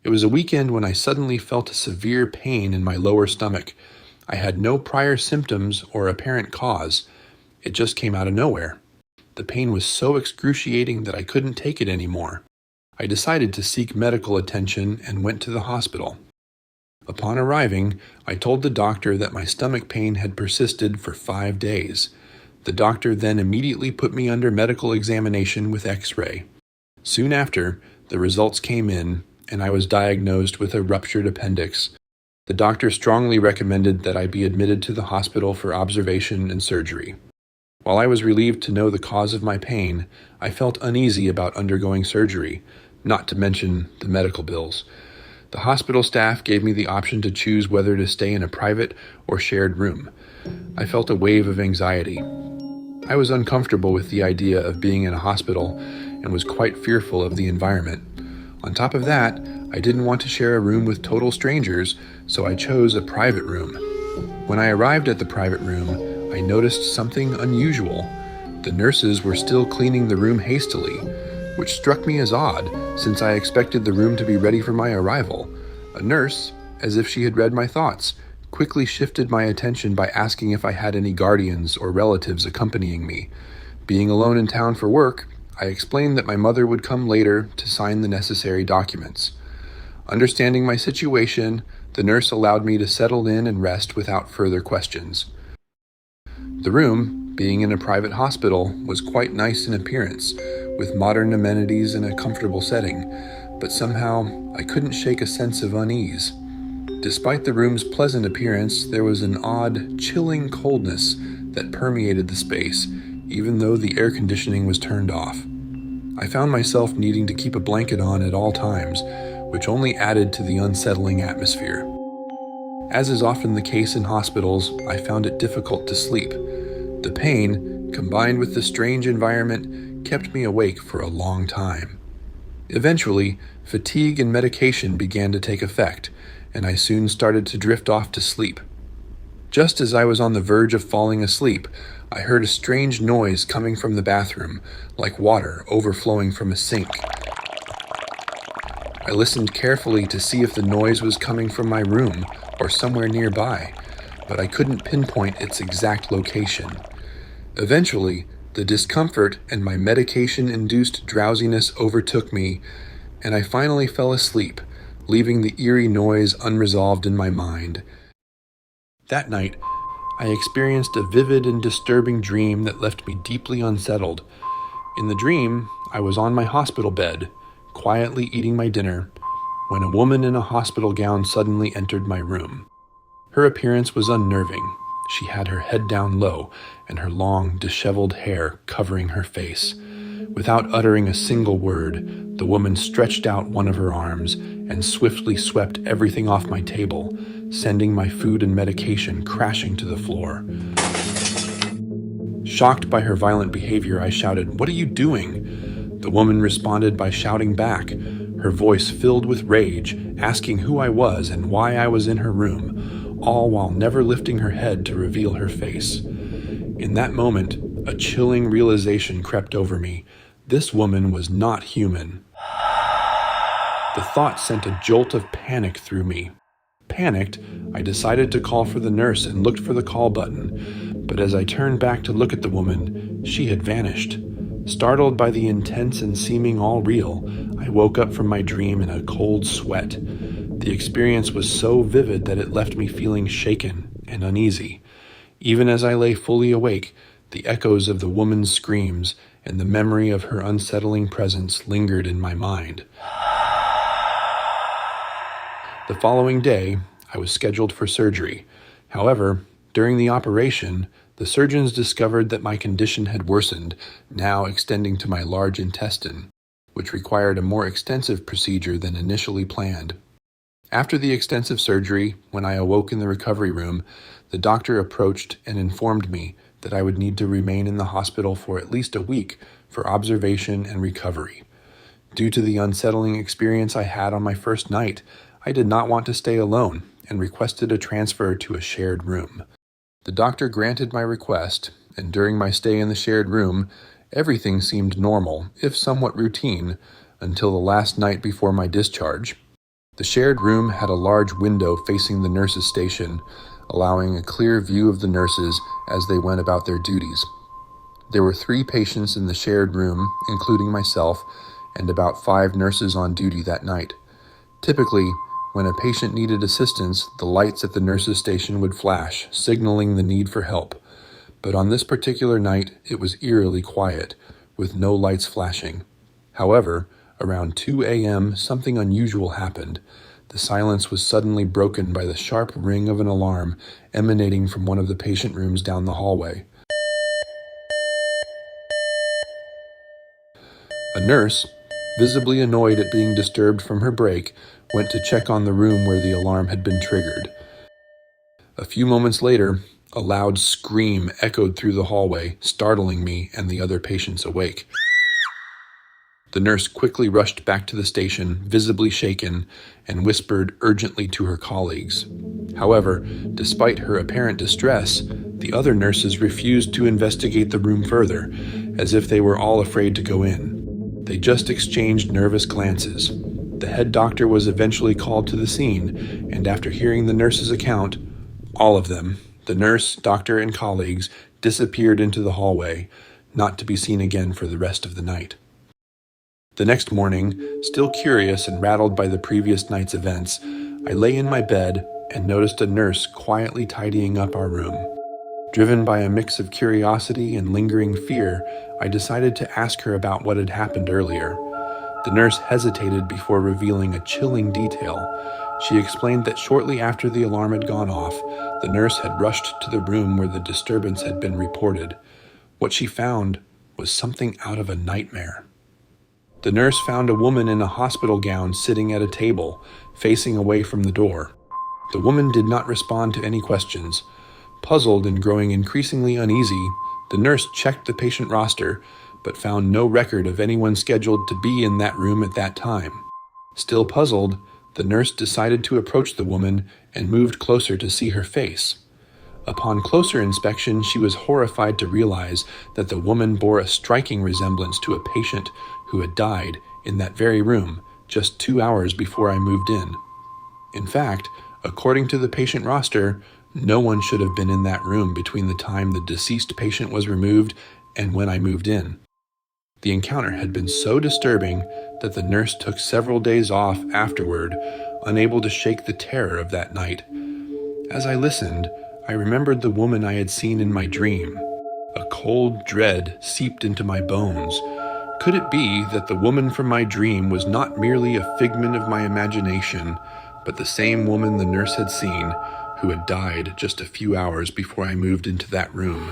It was a weekend when I suddenly felt a severe pain in my lower stomach. I had no prior symptoms or apparent cause. It just came out of nowhere. The pain was so excruciating that I couldn't take it anymore. I decided to seek medical attention and went to the hospital. Upon arriving, I told the doctor that my stomach pain had persisted for 5 days. The doctor then immediately put me under medical examination with X-ray. Soon after, the results came in, and I was diagnosed with a ruptured appendix. The doctor strongly recommended that I be admitted to the hospital for observation and surgery. While I was relieved to know the cause of my pain, I felt uneasy about undergoing surgery, not to mention the medical bills. The hospital staff gave me the option to choose whether to stay in a private or shared room. I felt a wave of anxiety. I was uncomfortable with the idea of being in a hospital and was quite fearful of the environment. On top of that, I didn't want to share a room with total strangers, so I chose a private room. When I arrived at the private room, I noticed something unusual. The nurses were still cleaning the room hastily, which struck me as odd, since I expected the room to be ready for my arrival. A nurse, as if she had read my thoughts, quickly shifted my attention by asking if I had any guardians or relatives accompanying me. Being alone in town for work, I explained that my mother would come later to sign the necessary documents. Understanding my situation, the nurse allowed me to settle in and rest without further questions. The room, being in a private hospital, was quite nice in appearance, with modern amenities and a comfortable setting, but somehow I couldn't shake a sense of unease. Despite the room's pleasant appearance, there was an odd, chilling coldness that permeated the space, even though the air conditioning was turned off. I found myself needing to keep a blanket on at all times, which only added to the unsettling atmosphere. As is often the case in hospitals, I found it difficult to sleep. The pain, combined with the strange environment, kept me awake for a long time. Eventually, fatigue and medication began to take effect, and I soon started to drift off to sleep. Just as I was on the verge of falling asleep, I heard a strange noise coming from the bathroom, like water overflowing from a sink. I listened carefully to see if the noise was coming from my room or somewhere nearby, but I couldn't pinpoint its exact location. Eventually, the discomfort and my medication-induced drowsiness overtook me, and I finally fell asleep, leaving the eerie noise unresolved in my mind. That night, I experienced a vivid and disturbing dream that left me deeply unsettled. In the dream, I was on my hospital bed, quietly eating my dinner, when a woman in a hospital gown suddenly entered my room. Her appearance was unnerving. She had her head down low and her long, disheveled hair covering her face. Without uttering a single word, the woman stretched out one of her arms and swiftly swept everything off my table, sending my food and medication crashing to the floor. Shocked by her violent behavior, I shouted, "What are you doing?" The woman responded by shouting back, her voice filled with rage, asking who I was and why I was in her room, all while never lifting her head to reveal her face. In that moment, a chilling realization crept over me. This woman was not human. The thought sent a jolt of panic through me. Panicked, I decided to call for the nurse and looked for the call button, but as I turned back to look at the woman, she had vanished. Startled by the intense and seeming all real, I woke up from my dream in a cold sweat. The experience was so vivid that it left me feeling shaken and uneasy. Even as I lay fully awake, the echoes of the woman's screams and the memory of her unsettling presence lingered in my mind. The following day, I was scheduled for surgery. However, during the operation, the surgeons discovered that my condition had worsened, now extending to my large intestine, which required a more extensive procedure than initially planned. After the extensive surgery, when I awoke in the recovery room, the doctor approached and informed me that I would need to remain in the hospital for at least a week for observation and recovery. Due to the unsettling experience I had on my first night, I did not want to stay alone and requested a transfer to a shared room. The doctor granted my request, and during my stay in the shared room, everything seemed normal, if somewhat routine, until the last night before my discharge. The shared room had a large window facing the nurses' station, allowing a clear view of the nurses as they went about their duties. There were 3 patients in the shared room, including myself, and about 5 nurses on duty that night. Typically, when a patient needed assistance, the lights at the nurses' station would flash, signaling the need for help. But on this particular night, it was eerily quiet, with no lights flashing. However, around 2 a.m., something unusual happened. The silence was suddenly broken by the sharp ring of an alarm emanating from one of the patient rooms down the hallway. A nurse, visibly annoyed at being disturbed from her break, went to check on the room where the alarm had been triggered. A few moments later, a loud scream echoed through the hallway, startling me and the other patients awake. The nurse quickly rushed back to the station, visibly shaken, and whispered urgently to her colleagues. However, despite her apparent distress, the other nurses refused to investigate the room further, as if they were all afraid to go in. They just exchanged nervous glances. The head doctor was eventually called to the scene, and after hearing the nurse's account, all of them, the nurse, doctor, and colleagues, disappeared into the hallway, not to be seen again for the rest of the night. The next morning, still curious and rattled by the previous night's events, I lay in my bed and noticed a nurse quietly tidying up our room. Driven by a mix of curiosity and lingering fear, I decided to ask her about what had happened earlier. The nurse hesitated before revealing a chilling detail. She explained that shortly after the alarm had gone off, the nurse had rushed to the room where the disturbance had been reported. What she found was something out of a nightmare. The nurse found a woman in a hospital gown sitting at a table, facing away from the door. The woman did not respond to any questions. Puzzled and growing increasingly uneasy, the nurse checked the patient roster, but found no record of anyone scheduled to be in that room at that time. Still puzzled, the nurse decided to approach the woman and moved closer to see her face. Upon closer inspection, she was horrified to realize that the woman bore a striking resemblance to a patient who had died in that very room just 2 hours before I moved in. In fact, according to the patient roster, no one should have been in that room between the time the deceased patient was removed and when I moved in. The encounter had been so disturbing that the nurse took several days off afterward, unable to shake the terror of that night. As I listened, I remembered the woman I had seen in my dream. A cold dread seeped into my bones. Could it be that the woman from my dream was not merely a figment of my imagination, but the same woman the nurse had seen, who had died just a few hours before I moved into that room?